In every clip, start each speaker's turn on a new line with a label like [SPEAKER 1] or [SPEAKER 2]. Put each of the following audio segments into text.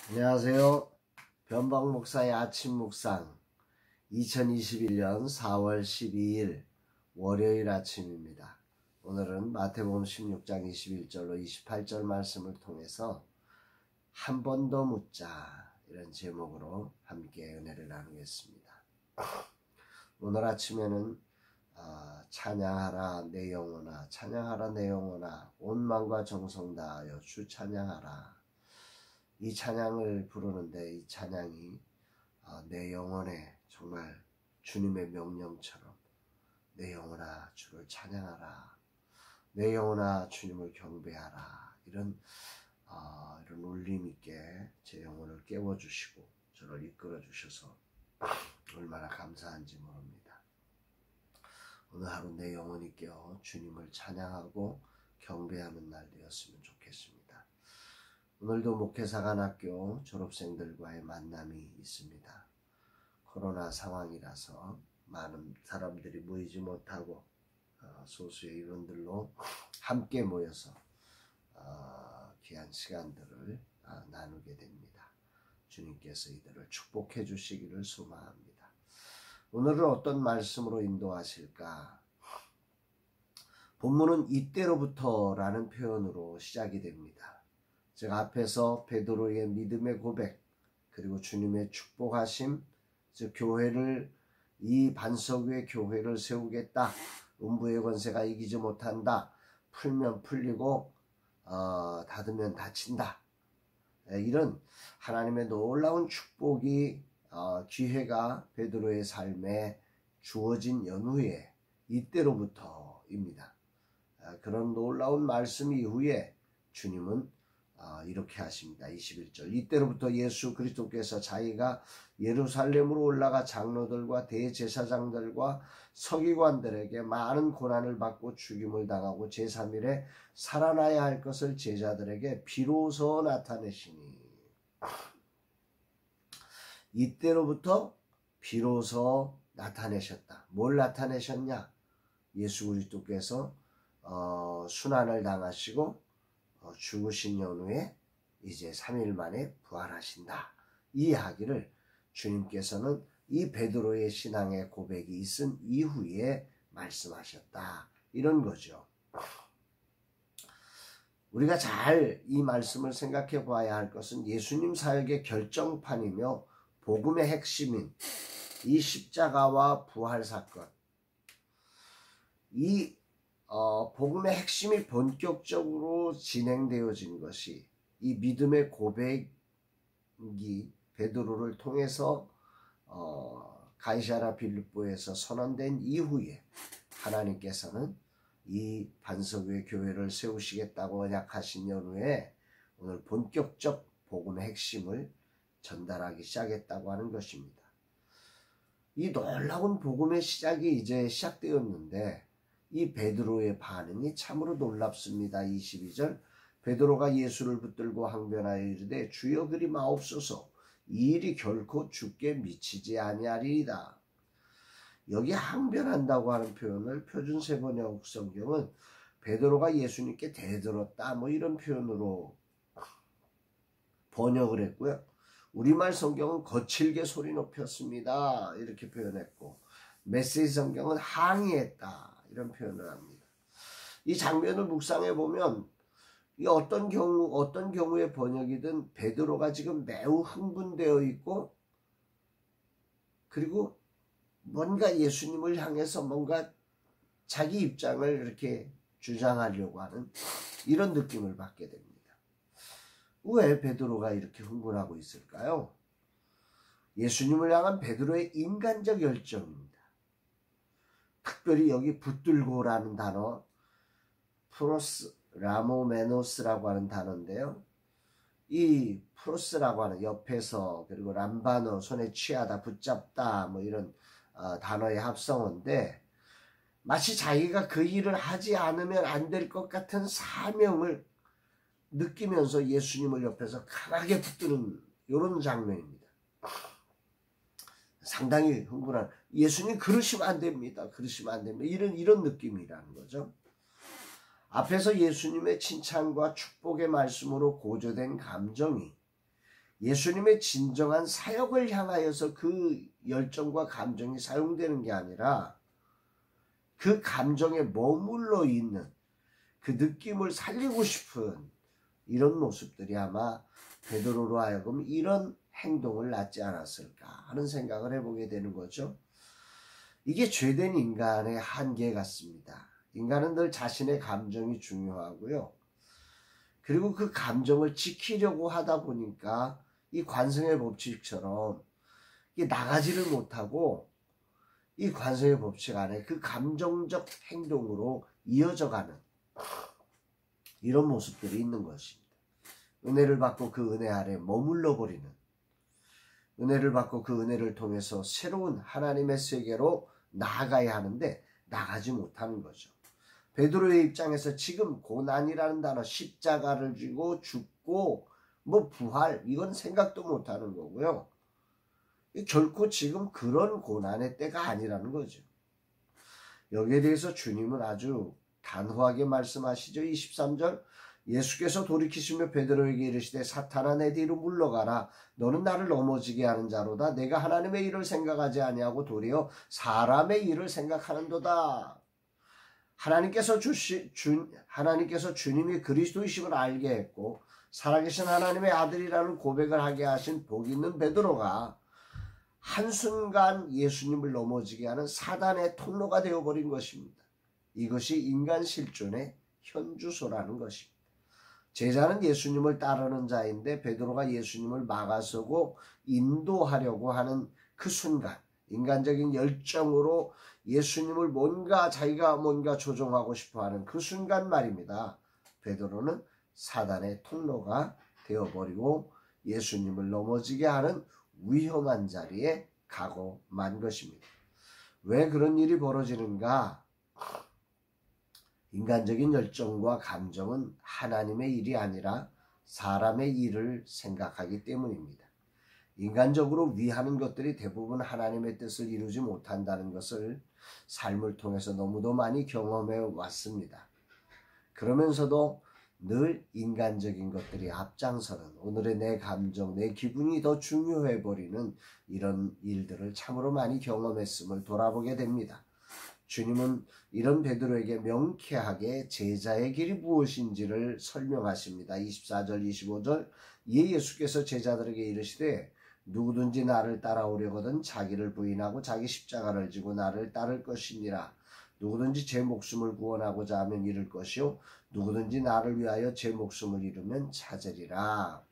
[SPEAKER 1] 안녕하세요. 변방 목사의 아침 묵상 2021년 4월 12일 월요일 아침입니다. 오늘은 마태복음 16장 21절로 28절 말씀을 통해서 한 번 더 묻자 이런 제목으로 함께 은혜를 나누겠습니다. 오늘 아침에는 찬양하라 내 영혼아, 찬양하라 내 영혼아, 온 마음과 정성 다하여 주 찬양하라. 이 찬양을 부르는데 이 찬양이 내 영혼에 정말 주님의 명령처럼 내 영혼아 주를 찬양하라, 내 영혼아 주님을 경배하라, 이런 울림 있게 제 영혼을 깨워주시고 저를 이끌어 주셔서 얼마나 감사한지 모릅니다. 오늘 하루 내 영혼이 깨어 주님을 찬양하고 경배하는 날 되었으면 좋겠습니다. 오늘도 목회사관학교 졸업생들과의 만남이 있습니다. 코로나 상황이라서 많은 사람들이 모이지 못하고 소수의 인원들로 함께 모여서 귀한 시간들을 나누게 됩니다. 주님께서 이들을 축복해 주시기를 소망합니다. 오늘은 어떤 말씀으로 인도하실까? 본문은 이때로부터라는 표현으로 시작이 됩니다. 제가 앞에서 베드로의 믿음의 고백, 그리고 주님의 축복하심, 즉 교회를, 이 반석 위에 교회를 세우겠다, 음부의 권세가 이기지 못한다, 풀면 풀리고 닫으면 닫힌다, 이런 하나님의 놀라운 축복이 기회가 베드로의 삶에 주어진 연후에 이때로부터입니다. 그런 놀라운 말씀 이후에 주님은 이렇게 하십니다. 21절, 이때로부터 예수 그리스도께서 자기가 예루살렘으로 올라가 장로들과 대제사장들과 서기관들에게 많은 고난을 받고 죽임을 당하고 제3일에 살아나야 할 것을 제자들에게 비로소 나타내시니. 이때로부터 비로소 나타내셨다. 뭘 나타내셨냐? 예수 그리스도께서 순환을 당하시고 죽으신 연후에 이제 3일 만에 부활하신다. 이 이야기를 주님께서는 이 베드로의 신앙의 고백이 있은 이후에 말씀하셨다. 이런 거죠. 우리가 잘 이 말씀을 생각해 봐야 할 것은 예수님 사역의 결정판이며 복음의 핵심인 이 십자가와 부활 사건, 이 복음의 핵심이 본격적으로 진행되어진 것이 이 믿음의 고백이 베드로를 통해서 가이사랴 빌립보에서 선언된 이후에 하나님께서는 이 반석 위에 교회를 세우시겠다고 언약하신 연후에 오늘 본격적 복음의 핵심을 전달하기 시작했다고 하는 것입니다. 이 놀라운 복음의 시작이 이제 시작되었는데 이 베드로의 반응이 참으로 놀랍습니다. 22절, 베드로가 예수를 붙들고 항변하여 이르되 주여 그리 마옵소서, 이 일이 결코 주께 미치지 아니하리이다. 여기 항변한다고 하는 표현을 표준 세번역 성경은 베드로가 예수님께 대들었다 뭐 이런 표현으로 번역을 했고요. 우리말 성경은 거칠게 소리 높였습니다 이렇게 표현했고, 메시지 성경은 항의했다 이런 표현을 합니다. 이 장면을 묵상해 보면 이 어떤 경우의 번역이든 베드로가 지금 매우 흥분되어 있고, 그리고 뭔가 예수님을 향해서 뭔가 자기 입장을 이렇게 주장하려고 하는 이런 느낌을 받게 됩니다. 왜 베드로가 이렇게 흥분하고 있을까요? 예수님을 향한 베드로의 인간적 열정입니다. 특별히 여기 붙들고라는 단어, 프로스 라모메노스라고 하는 단어인데요. 이 프로스라고 하는 옆에서, 그리고 람바노 손에 취하다, 붙잡다 뭐 이런 단어의 합성어인데, 마치 자기가 그 일을 하지 않으면 안 될 것 같은 사명을 느끼면서 예수님을 옆에서 강하게 붙드는 이런 장면입니다. 상당히 흥분한, 예수님 그러시면 안 됩니다. 그러시면 안 됩니다. 이런 느낌이라는 거죠. 앞에서 예수님의 칭찬과 축복의 말씀으로 고조된 감정이 예수님의 진정한 사역을 향하여서 그 열정과 감정이 사용되는 게 아니라 그 감정에 머물러 있는 그 느낌을 살리고 싶은 이런 모습들이 아마 베드로로 하여금 이런 행동을 낳지 않았을까 하는 생각을 해보게 되는 거죠. 이게 죄된 인간의 한계 같습니다. 인간은 늘 자신의 감정이 중요하고요. 그리고 그 감정을 지키려고 하다 보니까 이 관성의 법칙처럼 이게 나가지를 못하고 이 관성의 법칙 안에 그 감정적 행동으로 이어져가는 이런 모습들이 있는 것입니다. 은혜를 받고 그 은혜 아래 머물러 버리는, 은혜를 받고 그 은혜를 통해서 새로운 하나님의 세계로 나아가야 하는데 나가지 못하는 거죠. 베드로의 입장에서 지금 고난이라는 단어, 십자가를 지고 죽고 뭐 부활, 이건 생각도 못하는 거고요. 결코 지금 그런 고난의 때가 아니라는 거죠. 여기에 대해서 주님은 아주 단호하게 말씀하시죠. 23절, 예수께서 돌이키시며 베드로에게 이르시되 사탄아 내 뒤로 물러가라. 너는 나를 넘어지게 하는 자로다. 내가 하나님의 일을 생각하지 아니하고 도리어 사람의 일을 생각하는도다. 하나님께서 주님이 그리스도이심을 알게 했고 살아계신 하나님의 아들이라는 고백을 하게 하신 복 있는 베드로가 한순간 예수님을 넘어지게 하는 사단의 통로가 되어버린 것입니다. 이것이 인간 실존의 현주소라는 것입니다. 제자는 예수님을 따르는 자인데 베드로가 예수님을 막아서고 인도하려고 하는 그 순간, 인간적인 열정으로 예수님을 자기가 뭔가 조종하고 싶어하는 그 순간 말입니다. 베드로는 사단의 통로가 되어버리고 예수님을 넘어지게 하는 위험한 자리에 가고 만 것입니다. 왜 그런 일이 벌어지는가? 인간적인 열정과 감정은 하나님의 일이 아니라 사람의 일을 생각하기 때문입니다. 인간적으로 위하는 것들이 대부분 하나님의 뜻을 이루지 못한다는 것을 삶을 통해서 너무도 많이 경험해 왔습니다. 그러면서도 늘 인간적인 것들이 앞장서는 오늘의 내 감정, 내 기분이 더 중요해 버리는 이런 일들을 참으로 많이 경험했음을 돌아보게 됩니다. 주님은 이런 베드로에게 명쾌하게 제자의 길이 무엇인지를 설명하십니다. 24절, 25절, 이에 예수께서 제자들에게 이르시되 누구든지 나를 따라오려거든 자기를 부인하고 자기 십자가를 지고 나를 따를 것이니라. 누구든지 제 목숨을 구원하고자 하면 잃을 것이요 누구든지 나를 위하여 제 목숨을 잃으면 찾으리라.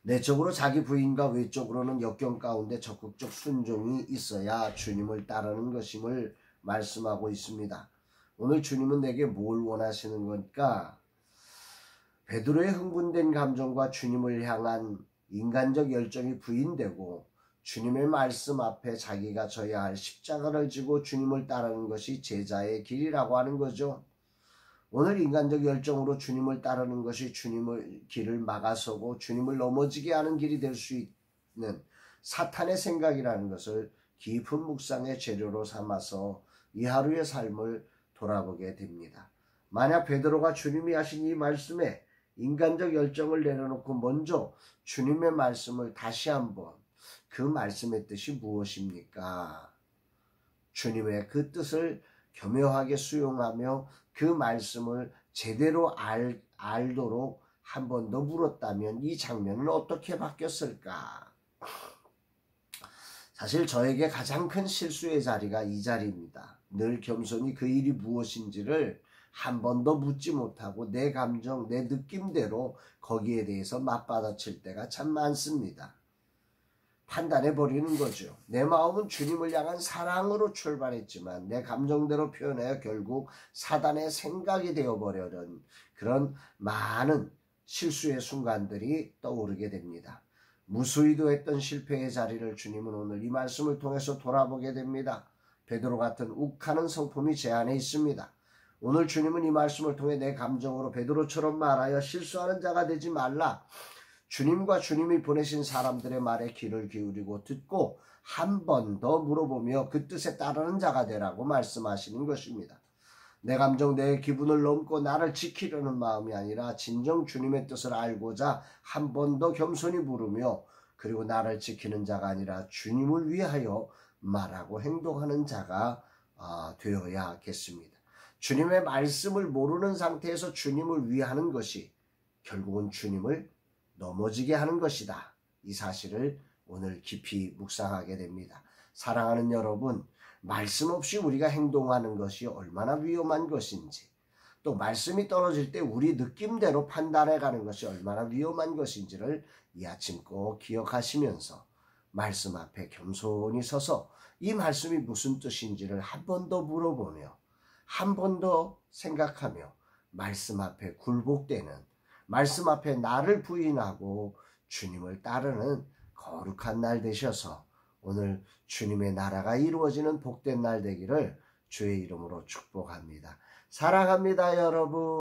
[SPEAKER 1] 내적으로 자기 부인과 외적으로는 역경 가운데 적극적 순종이 있어야 주님을 따르는 것임을 말씀하고 있습니다. 오늘 주님은 내게 뭘 원하시는 겁니까? 베드로의 흥분된 감정과 주님을 향한 인간적 열정이 부인되고 주님의 말씀 앞에 자기가 져야 할 십자가를 지고 주님을 따르는 것이 제자의 길이라고 하는 거죠. 오늘 인간적 열정으로 주님을 따르는 것이 주님의 길을 막아서고 주님을 넘어지게 하는 길이 될 수 있는 사탄의 생각이라는 것을 깊은 묵상의 재료로 삼아서 이 하루의 삶을 돌아보게 됩니다. 만약 베드로가 주님이 하신 이 말씀에 인간적 열정을 내려놓고 먼저 주님의 말씀을 다시 한번 그 말씀의 뜻이 무엇입니까? 주님의 그 뜻을 교묘하게 수용하며 그 말씀을 제대로 알도록 한 번 더 물었다면 이 장면은 어떻게 바뀌었을까? 사실 저에게 가장 큰 실수의 자리가 이 자리입니다. 늘 겸손히 그 일이 무엇인지를 한 번 더 묻지 못하고 내 감정, 내 느낌대로 거기에 대해서 맞받아칠 때가 참 많습니다. 판단해버리는 거죠. 내 마음은 주님을 향한 사랑으로 출발했지만 내 감정대로 표현하여 결국 사단의 생각이 되어버려는 그런 많은 실수의 순간들이 떠오르게 됩니다. 무수히도 했던 실패의 자리를 주님은 오늘 이 말씀을 통해서 돌아보게 됩니다. 베드로 같은 욱하는 성품이 제 안에 있습니다. 오늘 주님은 이 말씀을 통해 내 감정으로 베드로처럼 말하여 실수하는 자가 되지 말라. 주님과 주님이 보내신 사람들의 말에 귀를 기울이고 듣고 한 번 더 물어보며 그 뜻에 따르는 자가 되라고 말씀하시는 것입니다. 내 감정, 내 기분을 넘고 나를 지키려는 마음이 아니라 진정 주님의 뜻을 알고자 한 번 더 겸손히 부르며 그리고 나를 지키는 자가 아니라 주님을 위하여 말하고 행동하는 자가 되어야겠습니다. 주님의 말씀을 모르는 상태에서 주님을 위하는 것이 결국은 주님을 넘어지게 하는 것이다. 이 사실을 오늘 깊이 묵상하게 됩니다. 사랑하는 여러분, 말씀 없이 우리가 행동하는 것이 얼마나 위험한 것인지, 또 말씀이 떨어질 때 우리 느낌대로 판단해 가는 것이 얼마나 위험한 것인지를 이 아침 꼭 기억하시면서 말씀 앞에 겸손히 서서 이 말씀이 무슨 뜻인지를 한 번 더 물어보며 한 번 더 생각하며 말씀 앞에 굴복되는, 말씀 앞에 나를 부인하고 주님을 따르는 거룩한 날 되셔서 오늘 주님의 나라가 이루어지는 복된 날 되기를 주의 이름으로 축복합니다. 사랑합니다, 여러분.